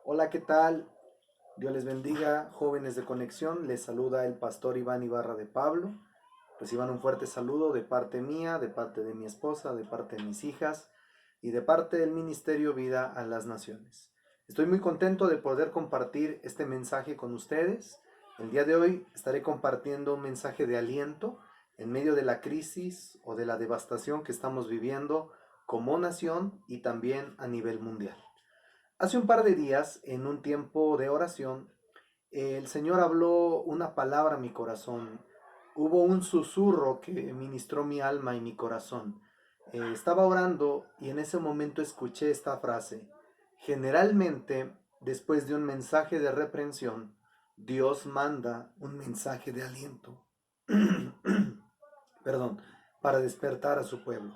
Hola, ¿qué tal? Dios les bendiga, jóvenes de conexión. Les saluda el pastor Iván Ibarra de Pablo. Reciban un fuerte saludo de parte mía, de parte de mi esposa, de parte de mis hijas y de parte del Ministerio Vida a las Naciones. Estoy muy contento de poder compartir este mensaje con ustedes. El día de hoy estaré compartiendo un mensaje de aliento en medio de la crisis o de la devastación que estamos viviendo como nación y también a nivel mundial. Hace un par de días, en un tiempo de oración, el Señor habló una palabra a mi corazón. Hubo un susurro que ministró mi alma y mi corazón. Estaba orando y en ese momento escuché esta frase. Generalmente, después de un mensaje de reprensión, Dios manda un mensaje de aliento. Perdón, para despertar a su pueblo.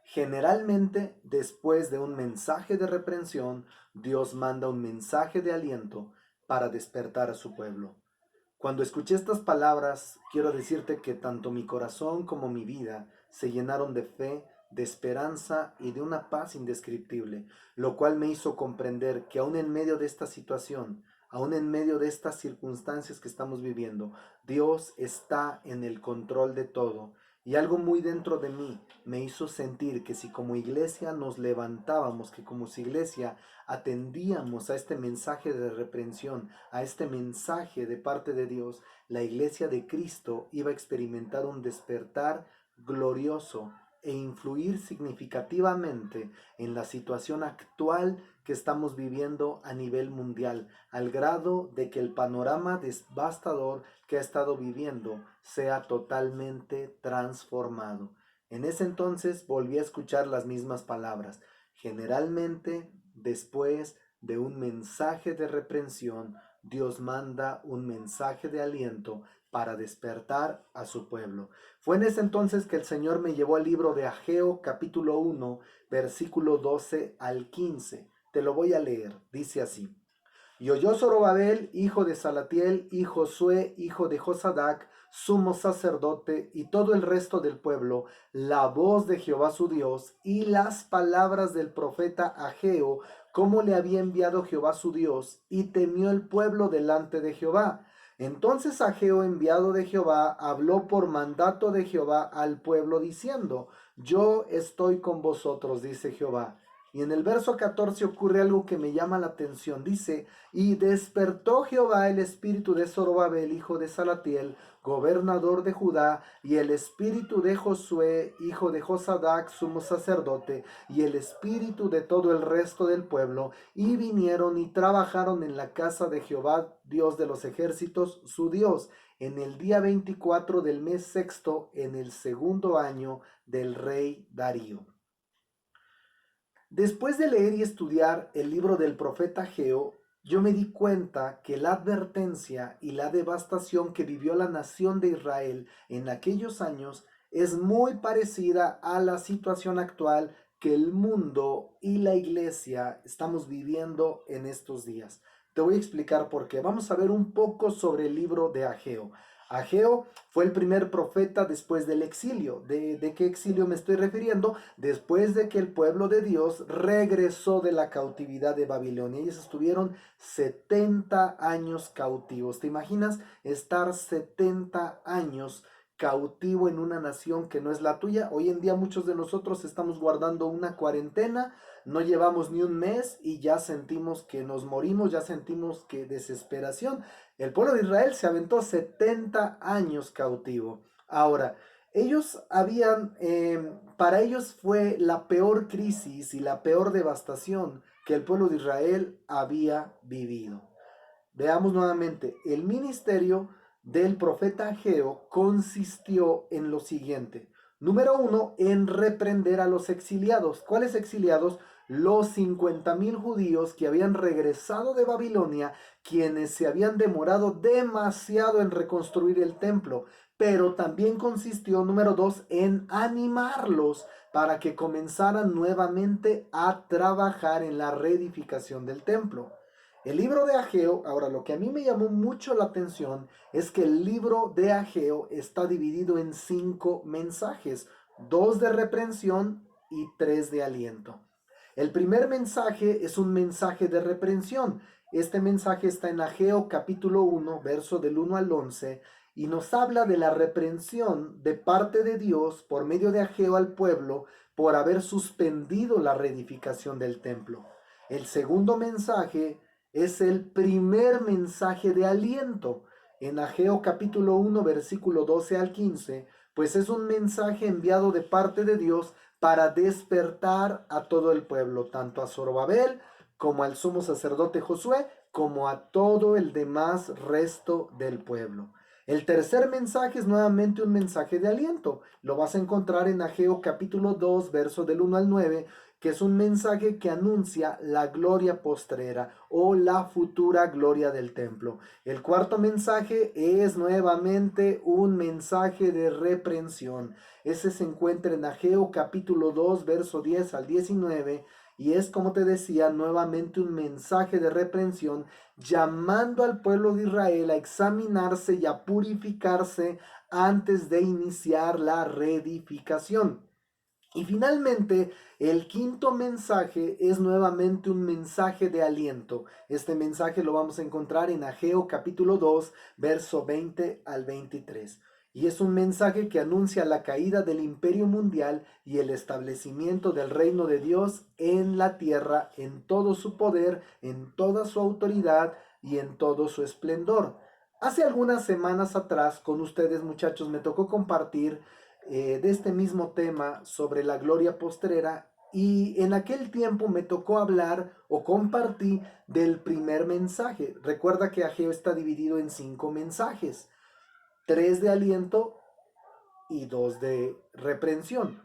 Generalmente, después de un mensaje de reprensión, Dios manda un mensaje de aliento para despertar a su pueblo. Cuando escuché estas palabras, quiero decirte que tanto mi corazón como mi vida se llenaron de fe, de esperanza y de una paz indescriptible, lo cual me hizo comprender que aún en medio de esta situación, aún en medio de estas circunstancias que estamos viviendo, Dios está en el control de todo. Y algo muy dentro de mí me hizo sentir que si como iglesia nos levantábamos, que como iglesia atendíamos a este mensaje de reprensión, a este mensaje de parte de Dios, la iglesia de Cristo iba a experimentar un despertar glorioso e influir significativamente en la situación actual que estamos viviendo a nivel mundial, al grado de que el panorama devastador que ha estado viviendo sea totalmente transformado. En ese entonces volví a escuchar las mismas palabras. Generalmente, después de un mensaje de reprensión, Dios manda un mensaje de aliento para despertar a su pueblo. Fue en ese entonces que el Señor me llevó al libro de Ageo capítulo 1, versículo 12 al 15. Te lo voy a leer. Dice así. Y oyó Zorobabel, hijo de Salatiel, y Josué, hijo de Josadac, sumo sacerdote, y todo el resto del pueblo, la voz de Jehová su Dios, y las palabras del profeta Ageo, como le había enviado Jehová su Dios, y temió el pueblo delante de Jehová. Entonces Ageo, enviado de Jehová, habló por mandato de Jehová al pueblo, diciendo, yo estoy con vosotros, dice Jehová. Y en el verso 14 ocurre algo que me llama la atención. Dice, y despertó Jehová el espíritu de Zorobabel, hijo de Salatiel, gobernador de Judá, y el espíritu de Josué, hijo de Josadac, sumo sacerdote, y el espíritu de todo el resto del pueblo, y vinieron y trabajaron en la casa de Jehová, Dios de los ejércitos, su Dios, en el día 24 del mes sexto, en el segundo año del rey Darío. Después de leer y estudiar el libro del profeta Ageo, yo me di cuenta que la advertencia y la devastación que vivió la nación de Israel en aquellos años es muy parecida a la situación actual que el mundo y la iglesia estamos viviendo en estos días. Te voy a explicar por qué. Vamos a ver un poco sobre el libro de Ageo. Ageo fue el primer profeta después del exilio. ¿De qué exilio me estoy refiriendo? Después de que el pueblo de Dios regresó de la cautividad de Babilonia. Ellos estuvieron 70 años cautivos. ¿Te imaginas estar 70 años cautivo en una nación que no es la tuya? Hoy en día muchos de nosotros estamos guardando una cuarentena, no llevamos ni un mes y ya sentimos que nos morimos, ya sentimos que desesperación. El pueblo de Israel se aventó 70 años cautivo. Ahora, ellos habían, para ellos fue la peor crisis y la peor devastación que el pueblo de Israel había vivido. Veamos nuevamente, el ministerio del profeta Ageo consistió en lo siguiente. Número uno, en reprender a los exiliados. ¿Cuáles exiliados? Los 50,000 judíos que habían regresado de Babilonia, quienes se habían demorado demasiado en reconstruir el templo. Pero también consistió, número dos, en animarlos para que comenzaran nuevamente a trabajar en la reedificación del templo. El libro de Ageo, ahora lo que a mí me llamó mucho la atención es que el libro de Ageo está dividido en 5 mensajes, 2 de reprensión y 3 de aliento. El primer mensaje es un mensaje de reprensión. Este mensaje está en Ageo capítulo 1, verso del 1 al 11, y nos habla de la reprensión de parte de Dios por medio de Ageo al pueblo por haber suspendido la reedificación del templo. El segundo mensaje es el primer mensaje de aliento. En Ageo capítulo 1, versículo 12 al 15, pues es un mensaje enviado de parte de Dios para despertar a todo el pueblo, tanto a Zorobabel como al sumo sacerdote Josué, como a todo el demás resto del pueblo. El tercer mensaje es nuevamente un mensaje de aliento. Lo vas a encontrar en Ageo capítulo 2, verso del 1 al 9, que es un mensaje que anuncia la gloria postrera o la futura gloria del templo. El cuarto mensaje es nuevamente un mensaje de reprensión. Ese se encuentra en Ageo capítulo 2, verso 10 al 19, y es, como te decía, nuevamente un mensaje de reprensión llamando al pueblo de Israel a examinarse y a purificarse antes de iniciar la reedificación. Y finalmente, el quinto mensaje es nuevamente un mensaje de aliento. Este mensaje lo vamos a encontrar en Ageo capítulo 2, verso 20 al 23. Y es un mensaje que anuncia la caída del imperio mundial y el establecimiento del reino de Dios en la tierra, en todo su poder, en toda su autoridad y en todo su esplendor. Hace algunas semanas atrás con ustedes, muchachos, me tocó compartir de este mismo tema sobre la gloria postrera, y en aquel tiempo me tocó hablar o compartí del primer mensaje. Recuerda que Ageo está dividido en 5 mensajes, 3 de aliento y 2 de reprensión.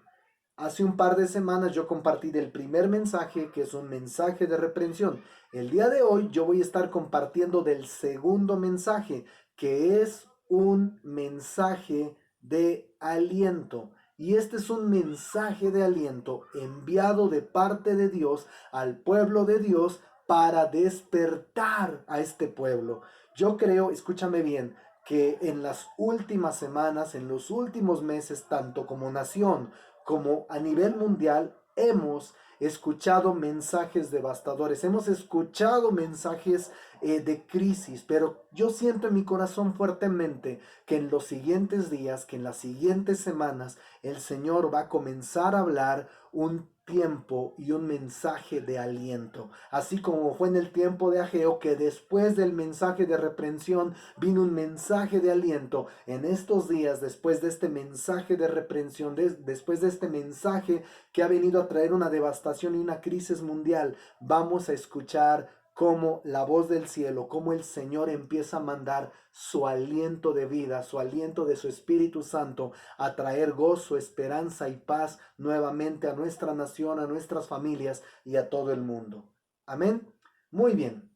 Hace un par de semanas yo compartí del primer mensaje, que es un mensaje de reprensión. El día de hoy yo voy a estar compartiendo del segundo mensaje, que es un mensaje de aliento. Y este es un mensaje de aliento enviado de parte de Dios al pueblo de Dios para despertar a este pueblo. Yo creo, escúchame bien, que en las últimas semanas, en los últimos meses, tanto como nación, como a nivel mundial, hemos escuchado mensajes devastadores, hemos escuchado mensajes de crisis, pero yo siento en mi corazón fuertemente que en los siguientes días, que en las siguientes semanas, el Señor va a comenzar a hablar un tiempo y un mensaje de aliento, así como fue en el tiempo de Ageo, que después del mensaje de reprensión vino un mensaje de aliento. En estos días, después de este mensaje de reprensión, después de este mensaje que ha venido a traer una devastación y una crisis mundial, vamos a escuchar cómo la voz del cielo, cómo el Señor empieza a mandar su aliento de vida, su aliento de su Espíritu Santo, a traer gozo, esperanza y paz nuevamente a nuestra nación, a nuestras familias y a todo el mundo. Amén. Muy bien.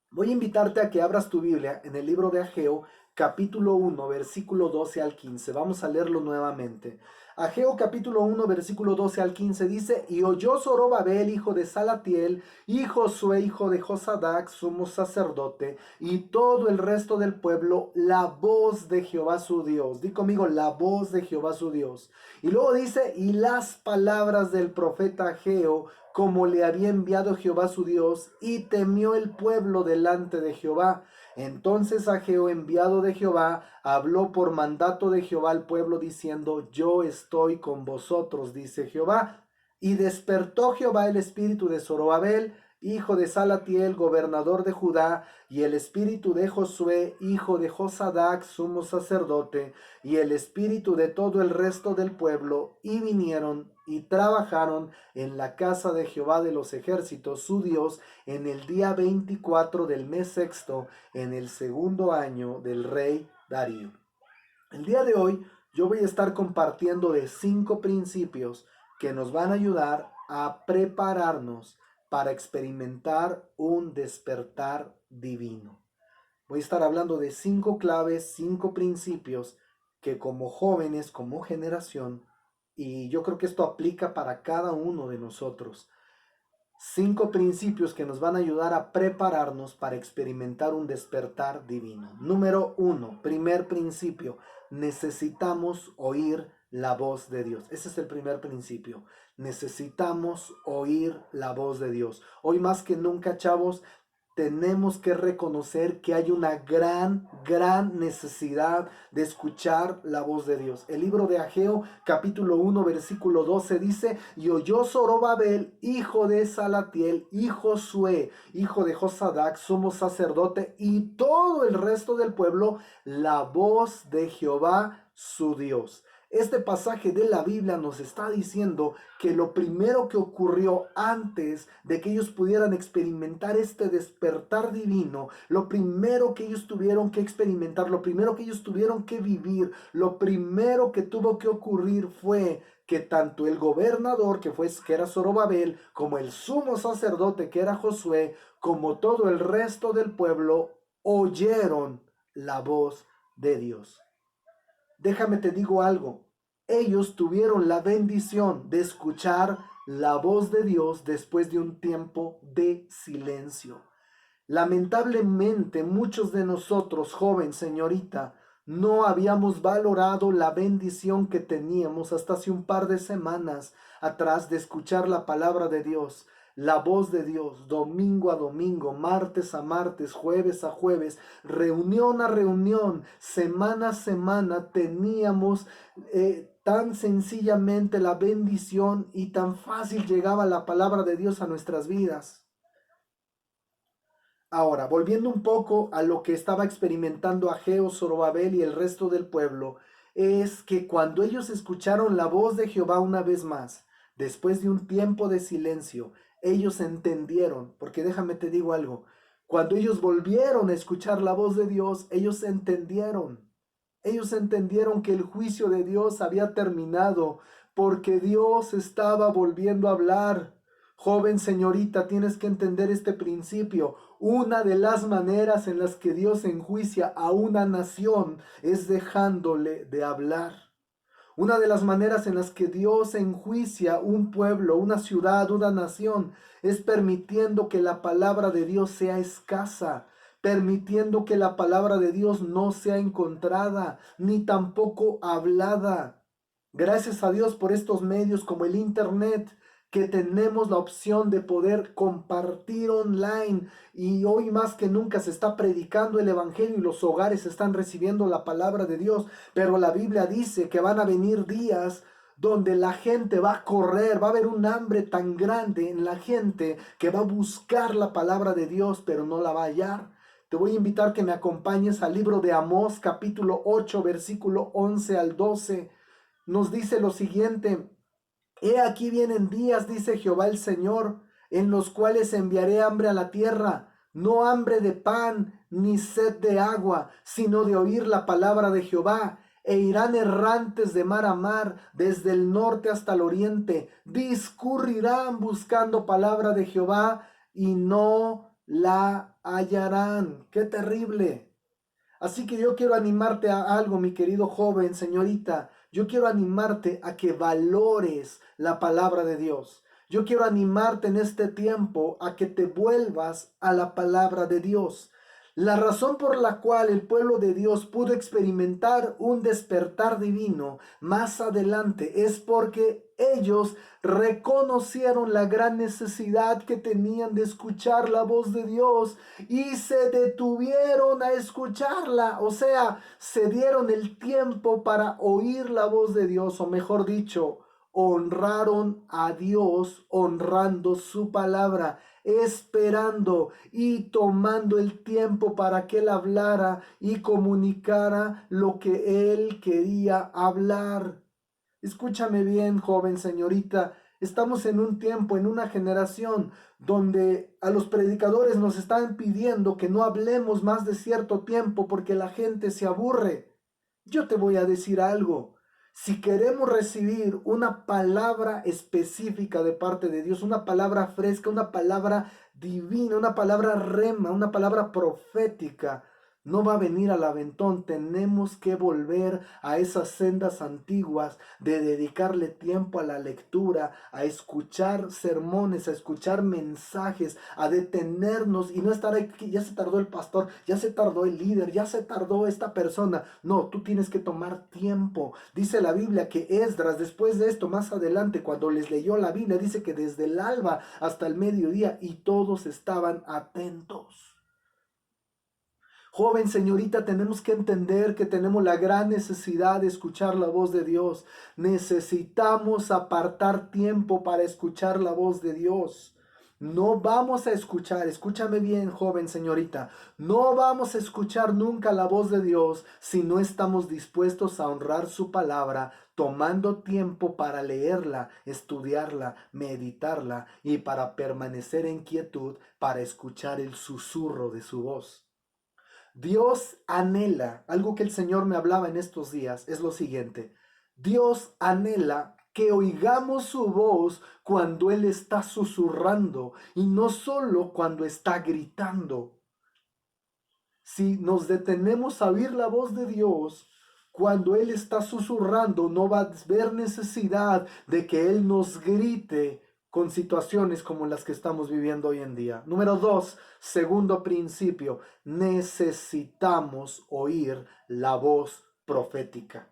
Voy a invitarte a que abras tu Biblia en el libro de Ageo, capítulo 1, versículo 12 al 15. Vamos a leerlo nuevamente. Ageo capítulo 1, versículo 12 al 15 dice: Y oyó Zorobabel, hijo de Salatiel, y Josué, hijo de Josadac, sumo sacerdote, y todo el resto del pueblo, la voz de Jehová su Dios. Di conmigo, la voz de Jehová su Dios. Y luego dice: y las palabras del profeta Ageo, como le había enviado Jehová su Dios, y temió el pueblo delante de Jehová. Entonces Ageo, enviado de Jehová, habló por mandato de Jehová al pueblo, diciendo: yo estoy con vosotros, dice Jehová. Y despertó Jehová el espíritu de Zorobabel, hijo de Salatiel, gobernador de Judá, y el espíritu de Josué, hijo de Josadac, sumo sacerdote, y el espíritu de todo el resto del pueblo, y vinieron y trabajaron en la casa de Jehová de los ejércitos, su Dios, en el día 24 del mes sexto, en el segundo año del rey Darío. El día de hoy yo voy a estar compartiendo de 5 principios que nos van a ayudar a prepararnos para experimentar un despertar divino. Voy a estar hablando de 5 claves, 5 principios que como jóvenes, como generación, y yo creo que esto aplica para cada uno de nosotros. 5 principios que nos van a ayudar a prepararnos para experimentar un despertar divino. Número 1, primer principio: necesitamos oír la voz de Dios. Ese es el primer principio. Necesitamos oír la voz de Dios. Hoy más que nunca, chavos, tenemos que reconocer que hay una gran necesidad de escuchar la voz de Dios. El libro de Ageo, capítulo 1, versículo 12 dice: y oyó Zorobabel, hijo de Salatiel, y Josué, hijo de Josadac, sumo sacerdote, y todo el resto del pueblo, la voz de Jehová su Dios. Este pasaje de la Biblia nos está diciendo que lo primero que ocurrió antes de que ellos pudieran experimentar este despertar divino, lo primero que ellos tuvieron que experimentar, lo primero que ellos tuvieron que vivir, lo primero que tuvo que ocurrir fue que tanto el gobernador, que era Zorobabel, como el sumo sacerdote, que era Josué, como todo el resto del pueblo, oyeron la voz de Dios. Déjame te digo algo, ellos tuvieron la bendición de escuchar la voz de Dios después de un tiempo de silencio. Lamentablemente, muchos de nosotros, joven, señorita, no habíamos valorado la bendición que teníamos hasta hace un par de semanas atrás de escuchar la palabra de Dios, la voz de Dios, domingo a domingo, martes a martes, jueves a jueves, reunión a reunión, semana a semana, teníamos tan sencillamente la bendición y tan fácil llegaba la palabra de Dios a nuestras vidas. Ahora, volviendo un poco a lo que estaba experimentando Ageo, Zorobabel y el resto del pueblo, es que cuando ellos escucharon la voz de Jehová una vez más, después de un tiempo de silencio, ellos entendieron, porque déjame te digo algo, cuando ellos volvieron a escuchar la voz de Dios, ellos entendieron que el juicio de Dios había terminado, porque Dios estaba volviendo a hablar. Joven señorita, tienes que entender este principio. Una de las maneras en las que Dios enjuicia a una nación es dejándole de hablar. Una de las maneras en las que Dios enjuicia un pueblo, una ciudad, una nación, es permitiendo que la palabra de Dios sea escasa, permitiendo que la palabra de Dios no sea encontrada, ni tampoco hablada. Gracias a Dios por estos medios como el Internet, que tenemos la opción de poder compartir online, y hoy más que nunca se está predicando el evangelio y los hogares están recibiendo la palabra de Dios. Pero la Biblia dice que van a venir días donde la gente va a correr, va a haber un hambre tan grande en la gente que va a buscar la palabra de Dios, pero no la va a hallar. Te voy a invitar que me acompañes al libro de Amós, capítulo 8, versículo 11 al 12. Nos dice lo siguiente: he aquí vienen días, dice Jehová el Señor, en los cuales enviaré hambre a la tierra, no hambre de pan, ni sed de agua, sino de oír la palabra de Jehová. E irán errantes de mar a mar, desde el norte hasta el oriente, discurrirán buscando palabra de Jehová y no la hallarán. ¡Qué terrible! Así que yo quiero animarte a algo, mi querido joven, señorita. Yo quiero animarte a que valores la palabra de Dios. Yo quiero animarte en este tiempo a que te vuelvas a la palabra de Dios. La razón por la cual el pueblo de Dios pudo experimentar un despertar divino más adelante es porque ellos reconocieron la gran necesidad que tenían de escuchar la voz de Dios y se detuvieron a escucharla. O sea, se dieron el tiempo para oír la voz de Dios, o mejor dicho, honraron a Dios honrando su palabra, esperando y tomando el tiempo para que Él hablara y comunicara lo que Él quería hablar. Escúchame bien, joven, señorita. Estamos en un tiempo, en una generación donde a los predicadores nos están pidiendo que no hablemos más de cierto tiempo porque la gente se aburre. Yo te voy a decir algo. Si queremos recibir una palabra específica de parte de Dios, una palabra fresca, una palabra divina, una palabra rema, una palabra profética, no va a venir al aventón. Tenemos que volver a esas sendas antiguas de dedicarle tiempo a la lectura, a escuchar sermones, a escuchar mensajes, a detenernos y no estar aquí, ya se tardó el pastor, ya se tardó el líder, ya se tardó esta persona. No, tú tienes que tomar tiempo. Dice la Biblia que Esdras, después de esto, más adelante, cuando les leyó la Biblia, dice que desde el alba hasta el mediodía y todos estaban atentos. Joven, señorita, tenemos que entender que tenemos la gran necesidad de escuchar la voz de Dios. Necesitamos apartar tiempo para escuchar la voz de Dios. No vamos a escuchar, escúchame bien, joven, señorita, no vamos a escuchar nunca la voz de Dios si no estamos dispuestos a honrar su palabra, tomando tiempo para leerla, estudiarla, meditarla y para permanecer en quietud para escuchar el susurro de su voz. Dios anhela, algo que el Señor me hablaba en estos días, es lo siguiente. Dios anhela que oigamos su voz cuando Él está susurrando y no solo cuando está gritando. Si nos detenemos a oír la voz de Dios, cuando Él está susurrando, no va a haber necesidad de que Él nos grite con situaciones como las que estamos viviendo hoy en día. Número 2, segundo principio, necesitamos oír la voz profética.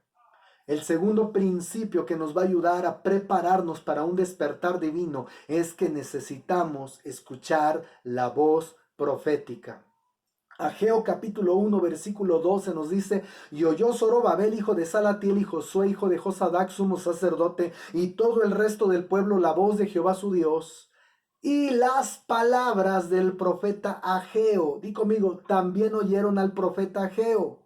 El segundo principio que nos va a ayudar a prepararnos para un despertar divino es que necesitamos escuchar la voz profética. Ageo capítulo 1 versículo 12 nos dice: y oyó Zorobabel hijo de Salatiel y Josué hijo de Josadac sumo sacerdote y todo el resto del pueblo la voz de Jehová su Dios y las palabras del profeta Ageo. Di conmigo, también oyeron al profeta Ageo.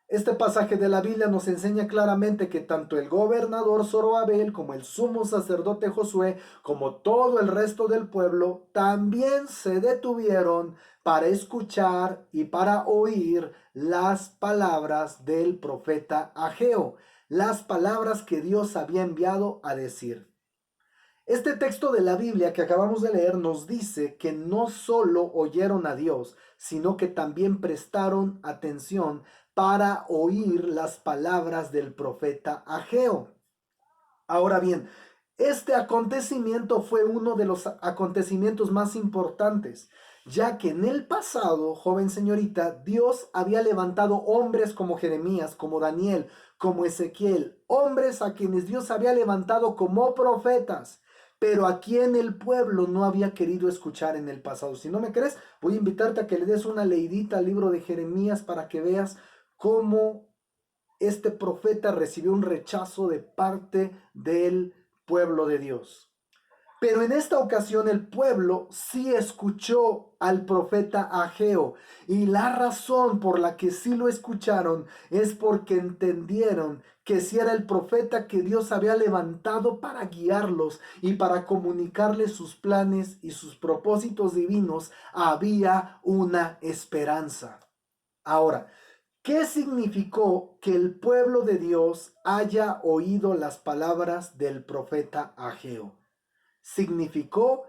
Este pasaje de la Biblia nos enseña claramente que tanto el gobernador Zorobabel como el sumo sacerdote Josué, como todo el resto del pueblo, también se detuvieron para escuchar y para oír las palabras del profeta Ageo, las palabras que Dios había enviado a decir. Este texto de la Biblia que acabamos de leer nos dice que no solo oyeron a Dios, sino que también prestaron atención para oír las palabras del profeta Ageo. Ahora bien, este acontecimiento fue uno de los acontecimientos más importantes, ya que en el pasado, joven señorita, Dios había levantado hombres como Jeremías, como Daniel, como Ezequiel, hombres a quienes Dios había levantado como profetas, pero aquí en el pueblo no había querido escuchar en el pasado. Si no me crees, voy a invitarte a que le des una leidita al libro de Jeremías para que veas cómo este profeta recibió un rechazo de parte del pueblo de Dios. Pero en esta ocasión el pueblo sí escuchó al profeta Ageo, y la razón por la que sí lo escucharon es porque entendieron que si era el profeta que Dios había levantado para guiarlos y para comunicarles sus planes y sus propósitos divinos, había una esperanza. Ahora, ¿qué significó que el pueblo de Dios haya oído las palabras del profeta Ageo? Significó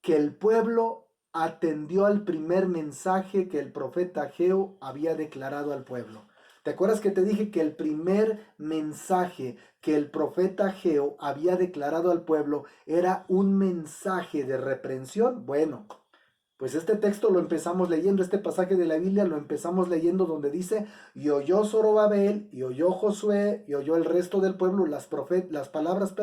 que el pueblo atendió al primer mensaje que el profeta Ageo había declarado al pueblo. ¿Te acuerdas que te dije que el primer mensaje que el profeta Ageo había declarado al pueblo era un mensaje de reprensión? Bueno, pues este texto lo empezamos leyendo, este pasaje de la Biblia lo empezamos leyendo donde dice: y oyó Zorobabel, y oyó Josué, y oyó el resto del pueblo las palabras,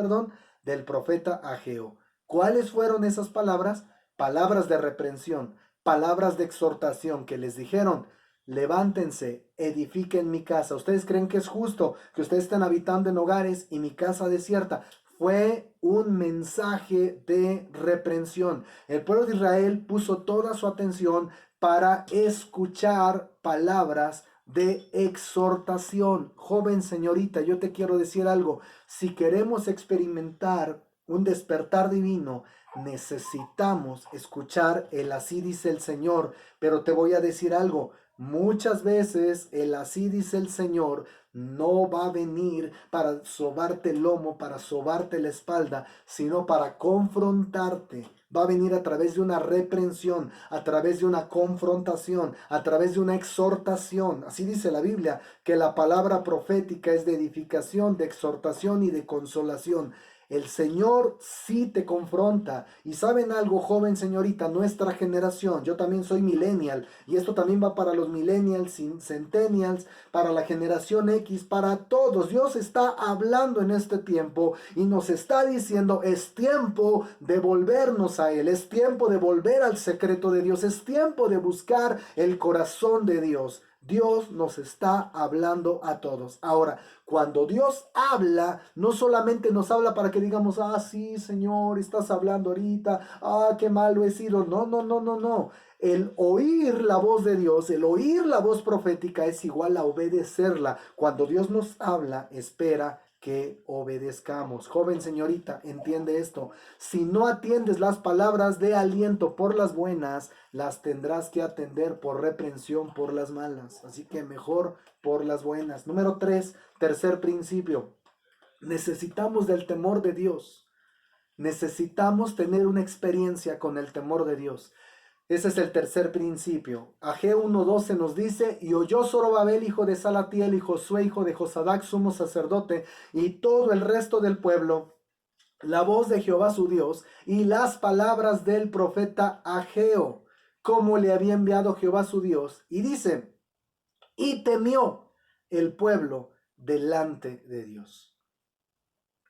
del profeta Ageo. ¿Cuáles fueron esas palabras? Palabras de reprensión, palabras de exhortación que les dijeron: levántense, edifiquen mi casa. ¿Ustedes creen que es justo que ustedes estén habitando en hogares y mi casa desierta? Fue un mensaje de reprensión. El pueblo de Israel puso toda su atención para escuchar palabras de exhortación. Joven señorita, yo te quiero decir algo. Si queremos experimentar un despertar divino, necesitamos escuchar el así dice el Señor. Pero te voy a decir algo. Muchas veces el así dice el Señor no va a venir para sobarte el lomo, para sobarte la espalda, sino para confrontarte. Va a venir a través de una reprensión, a través de una confrontación, a través de una exhortación. Así dice la Biblia, que la palabra profética es de edificación, de exhortación y de consolación. El Señor sí te confronta. Y saben algo, joven señorita, nuestra generación, yo también soy millennial, y esto también va para los millennials, centennials, para la generación X, para todos. Dios está hablando en este tiempo y nos está diciendo, es tiempo de volvernos a Él, es tiempo de volver al secreto de Dios, es tiempo de buscar el corazón de Dios. Dios nos está hablando a todos. Ahora, cuando Dios habla, no solamente nos habla para que digamos, ah, sí, Señor, estás hablando ahorita, ah, qué malo he sido. No, no, no, no, no. El oír la voz de Dios, el oír la voz profética es igual a obedecerla. Cuando Dios nos habla, espera que obedezcamos. Joven señorita, entiende esto. Si no atiendes las palabras de aliento por las buenas, las tendrás que atender por reprensión por las malas. Así que mejor por las buenas. Número 3, tercer principio. Necesitamos del temor de Dios. Necesitamos tener una experiencia con el temor de Dios. Ese es el tercer principio. Ageo 1:12 nos dice, y oyó Zorobabel, hijo de Salatiel, y Josué, hijo de Josadac, sumo sacerdote, y todo el resto del pueblo, la voz de Jehová su Dios, y las palabras del profeta Ageo, como le había enviado Jehová su Dios. Y dice, y temió el pueblo delante de Dios.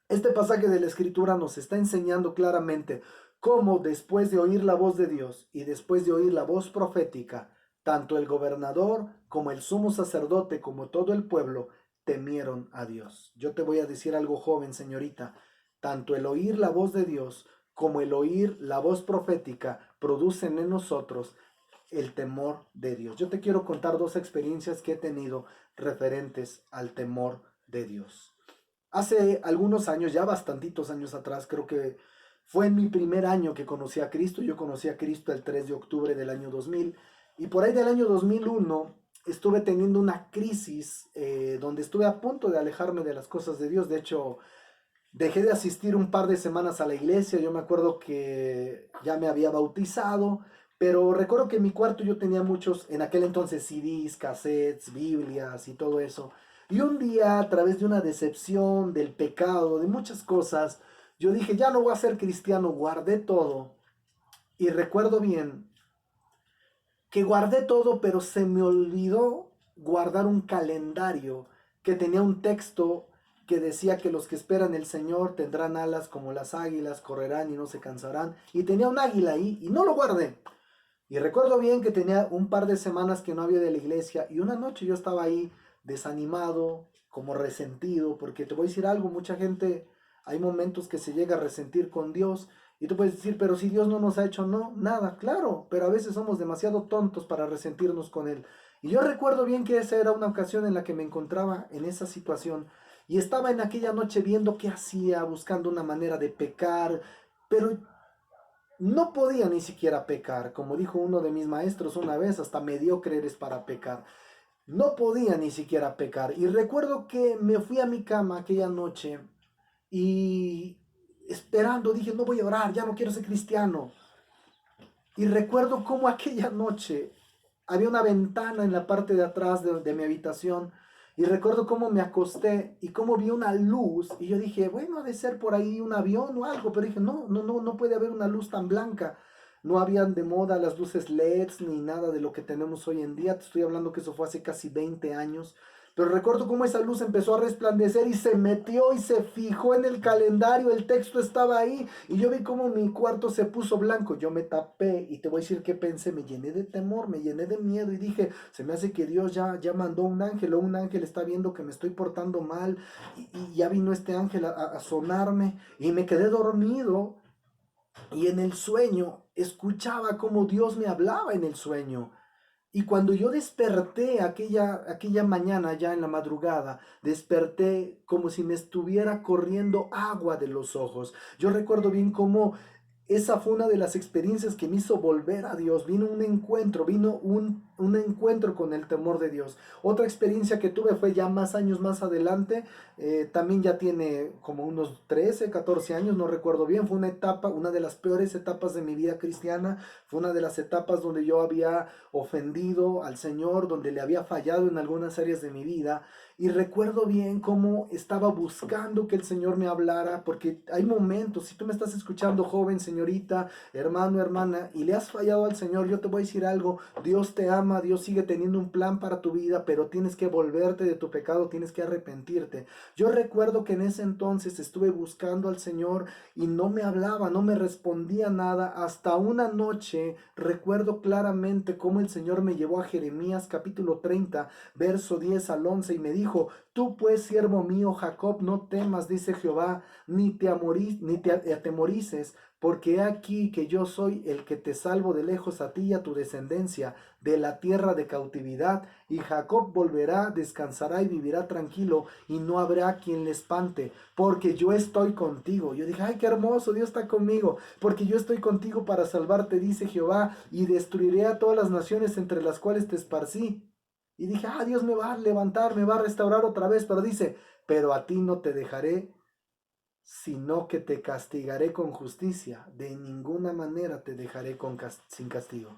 Este pasaje de la Escritura nos está enseñando claramente cómo después de oír la voz de Dios y después de oír la voz profética, tanto el gobernador como el sumo sacerdote como todo el pueblo temieron a Dios. Yo te voy a decir algo, joven señorita, tanto el oír la voz de Dios como el oír la voz profética producen en nosotros el temor de Dios. Yo te quiero contar dos experiencias que he tenido referentes al temor de Dios. Hace algunos años, ya bastantitos años atrás, creo que fue en mi primer año que conocí a Cristo. Yo conocí a Cristo el 3 de octubre del año 2000. Y por ahí del año 2001 estuve teniendo una crisis donde estuve a punto de alejarme de las cosas de Dios. De hecho, dejé de asistir un par de semanas a la iglesia. Yo me acuerdo que ya me había bautizado. Pero recuerdo que en mi cuarto yo tenía muchos, en aquel entonces, CDs, cassettes, Biblias y todo eso. Y un día, a través de una decepción, del pecado, de muchas cosas, yo dije, ya no voy a ser cristiano, guardé todo. Y recuerdo bien que guardé todo, pero se me olvidó guardar un calendario que tenía un texto que decía que los que esperan el Señor tendrán alas como las águilas, correrán y no se cansarán. Y tenía un águila ahí y no lo guardé. Y recuerdo bien que tenía un par de semanas que no había de la iglesia y una noche yo estaba ahí desanimado, como resentido, porque te voy a decir algo, mucha gente, hay momentos que se llega a resentir con Dios y tú puedes decir, pero si Dios no nos ha hecho nada, claro, pero a veces somos demasiado tontos para resentirnos con Él. Y yo recuerdo bien que esa era una ocasión en la que me encontraba en esa situación y estaba en aquella noche viendo qué hacía, buscando una manera de pecar, pero no podía ni siquiera pecar, como dijo uno de mis maestros una vez, hasta mediocre eres para pecar. No podía ni siquiera pecar. Y recuerdo que me fui a mi cama aquella noche y esperando, dije, no voy a orar, ya no quiero ser cristiano. Y recuerdo cómo aquella noche había una ventana en la parte de atrás de mi habitación. Y recuerdo cómo me acosté y cómo vi una luz. Y yo dije, bueno, ha de ser por ahí un avión o algo. Pero dije, no puede haber una luz tan blanca. No habían de moda las luces LEDs ni nada de lo que tenemos hoy en día. Te estoy hablando que eso fue hace casi 20 años. Pero recuerdo cómo esa luz empezó a resplandecer y se metió y se fijó en el calendario. El texto estaba ahí y yo vi cómo mi cuarto se puso blanco. Yo me tapé y te voy a decir que pensé, me llené de temor, me llené de miedo y dije, se me hace que Dios ya mandó un ángel o un ángel está viendo que me estoy portando mal y ya vino este ángel a sonarme y me quedé dormido y en el sueño escuchaba cómo Dios me hablaba en el sueño. Y cuando yo desperté aquella mañana, ya en la madrugada, desperté como si me estuviera corriendo agua de los ojos. Yo recuerdo bien cómo esa fue una de las experiencias que me hizo volver a Dios. Vino un encuentro, vino un encuentro con el temor de Dios. Otra experiencia que tuve fue ya más años más adelante, también ya tiene como unos 13, 14 años, no recuerdo bien. Fue una etapa, una de las peores etapas de mi vida cristiana. Fue una de las etapas donde yo había ofendido al Señor, donde le había fallado en algunas áreas de mi vida. Y recuerdo bien cómo estaba buscando que el Señor me hablara, porque hay momentos, si tú me estás escuchando, joven, señorita, hermano, hermana, y le has fallado al Señor, yo te voy a decir algo: Dios te ama, Dios sigue teniendo un plan para tu vida, pero tienes que volverte de tu pecado, tienes que arrepentirte. Yo recuerdo que en ese entonces estuve buscando al Señor y no me hablaba, no me respondía nada, hasta una noche recuerdo claramente cómo el Señor me llevó a Jeremías capítulo 30, verso 10 al 11, y me dijo: tú pues, siervo mío Jacob, no temas, dice Jehová, ni te atemorices, porque he aquí que yo soy el que te salvo de lejos a ti y a tu descendencia de la tierra de cautividad, y Jacob volverá, descansará y vivirá tranquilo, y no habrá quien le espante, porque yo estoy contigo. Yo dije: ay, qué hermoso, Dios está conmigo, porque yo estoy contigo para salvarte, dice Jehová, y destruiré a todas las naciones entre las cuales te esparcí. Y dije: ah, Dios me va a levantar, me va a restaurar otra vez, pero dice: pero a ti no te dejaré, sino que te castigaré con justicia, de ninguna manera te dejaré sin castigo.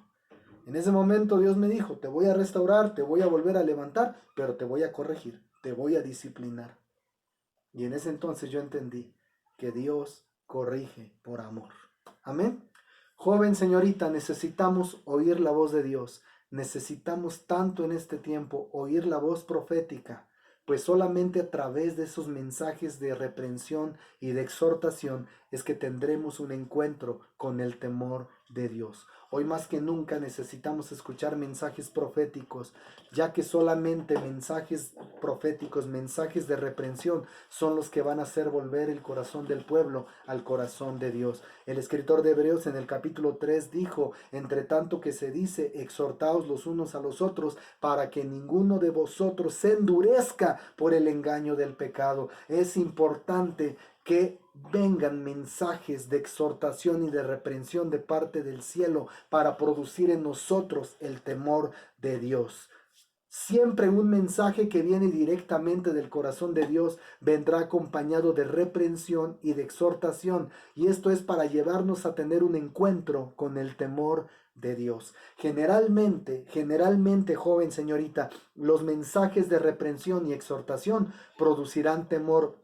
En ese momento Dios me dijo: te voy a restaurar, te voy a volver a levantar, pero te voy a corregir, te voy a disciplinar. Y en ese entonces yo entendí que Dios corrige por amor. Amén. Joven, señorita, necesitamos oír la voz de Dios. Necesitamos tanto en este tiempo oír la voz profética, pues solamente a través de esos mensajes de reprensión y de exhortación es que tendremos un encuentro con el temor de Dios. Hoy más que nunca necesitamos escuchar mensajes proféticos, ya que solamente mensajes proféticos, mensajes de reprensión, son los que van a hacer volver el corazón del pueblo al corazón de Dios. El escritor de Hebreos en el capítulo 3 dijo: entre tanto que se dice, exhortaos los unos a los otros, para que ninguno de vosotros se endurezca por el engaño del pecado. Es importante que vengan mensajes de exhortación y de reprensión de parte del cielo para producir en nosotros el temor de Dios. Siempre un mensaje que viene directamente del corazón de Dios vendrá acompañado de reprensión y de exhortación, y esto es para llevarnos a tener un encuentro con el temor de Dios. Generalmente, joven, señorita, los mensajes de reprensión y exhortación producirán temor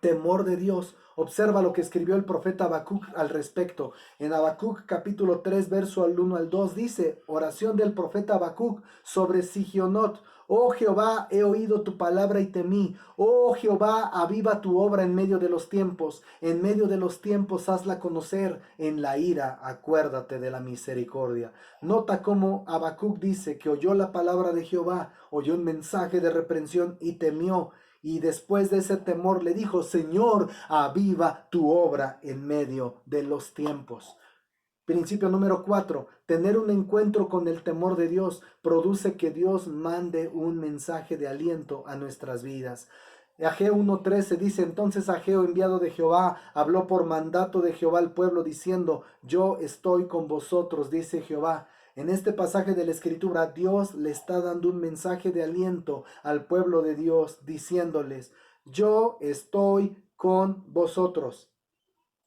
de Dios. Observa lo que escribió el profeta Habacuc al respecto. En Habacuc capítulo 3, verso al 1 al 2 dice: oración del profeta Habacuc sobre Sigionot. Oh Jehová, he oído tu palabra y temí. Oh Jehová, aviva tu obra en medio de los tiempos. En medio de los tiempos hazla conocer. En la ira acuérdate de la misericordia. Nota cómo Habacuc dice que oyó la palabra de Jehová, oyó un mensaje de reprensión y temió. Y después de ese temor le dijo: Señor, aviva tu obra en medio de los tiempos. Principio número 4. Tener un encuentro con el temor de Dios produce que Dios mande un mensaje de aliento a nuestras vidas. Ageo 1:13 dice: entonces Ageo, enviado de Jehová, habló por mandato de Jehová al pueblo diciendo: yo estoy con vosotros, dice Jehová. En este pasaje de la escritura, Dios le está dando un mensaje de aliento al pueblo de Dios, diciéndoles: yo estoy con vosotros.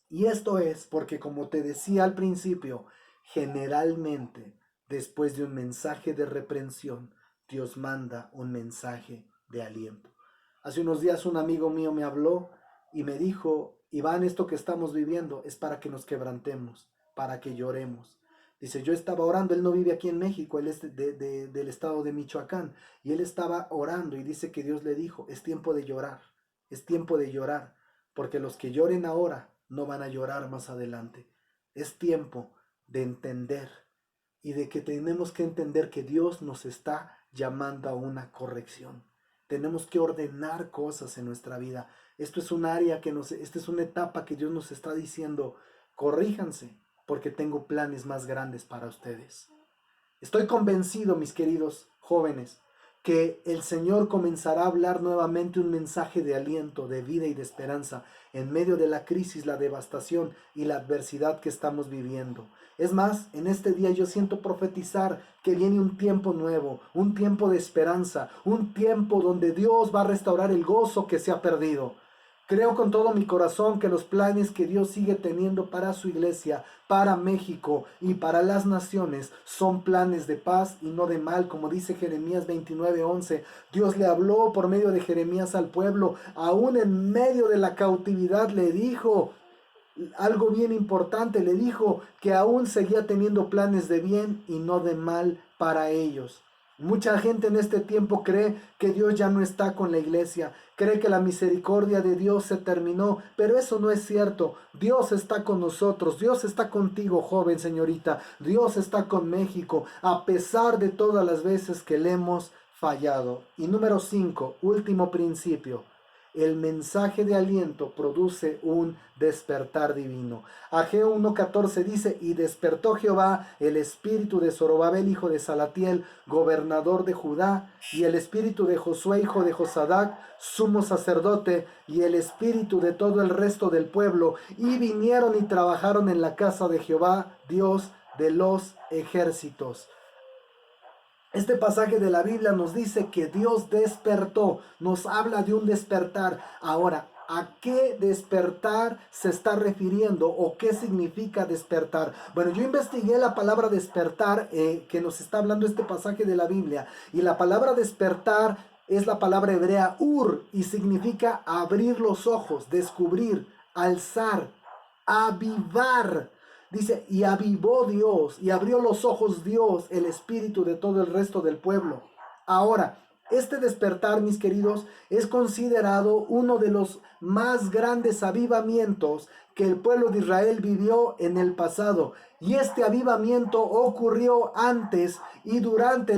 Y esto es porque, como te decía al principio, generalmente después de un mensaje de reprensión, Dios manda un mensaje de aliento. Hace unos días un amigo mío me habló y me dijo: Iván, esto que estamos viviendo es para que nos quebrantemos, para que lloremos. Dice: yo estaba orando, él no vive aquí en México, él es del estado de Michoacán, y él estaba orando y dice que Dios le dijo: es tiempo de llorar, es tiempo de llorar, porque los que lloren ahora no van a llorar más adelante. Es tiempo de entender, y de que tenemos que entender que Dios nos está llamando a una corrección. Tenemos que ordenar cosas en nuestra vida. Esto es un área esta es una etapa que Dios nos está diciendo: corríjanse, porque tengo planes más grandes para ustedes. Estoy convencido, mis queridos jóvenes, que el Señor comenzará a hablar nuevamente un mensaje de aliento, de vida y de esperanza en medio de la crisis, la devastación y la adversidad que estamos viviendo. Es más, en este día yo siento profetizar que viene un tiempo nuevo, un tiempo de esperanza, un tiempo donde Dios va a restaurar el gozo que se ha perdido. Creo con todo mi corazón que los planes que Dios sigue teniendo para su iglesia, para México y para las naciones son planes de paz y no de mal, como dice Jeremías 29:11. Dios le habló por medio de Jeremías al pueblo, aún en medio de la cautividad le dijo algo bien importante, le dijo que aún seguía teniendo planes de bien y no de mal para ellos. Mucha gente en este tiempo cree que Dios ya no está con la iglesia, cree que la misericordia de Dios se terminó, pero eso no es cierto. Dios está con nosotros, Dios está contigo, joven señorita, Dios está con México, a pesar de todas las veces que le hemos fallado. Y número 5, último principio. El mensaje de aliento produce un despertar divino. Ageo 1:14 dice: y despertó Jehová el espíritu de Zorobabel, hijo de Salatiel, gobernador de Judá, y el espíritu de Josué, hijo de Josadac, sumo sacerdote, y el espíritu de todo el resto del pueblo, y vinieron y trabajaron en la casa de Jehová, Dios de los ejércitos. Este pasaje de la Biblia nos dice que Dios despertó, nos habla de un despertar. Ahora, ¿a qué despertar se está refiriendo o qué significa despertar? Bueno, yo investigué la palabra despertar que nos está hablando este pasaje de la Biblia, y la palabra despertar es la palabra hebrea ur y significa abrir los ojos, descubrir, alzar, avivar. Dice, y avivó Dios, y abrió los ojos Dios, el espíritu de todo el resto del pueblo. Ahora, este despertar, mis queridos, es considerado uno de los más grandes avivamientos que el pueblo de Israel vivió en el pasado. Y este avivamiento ocurrió antes y durante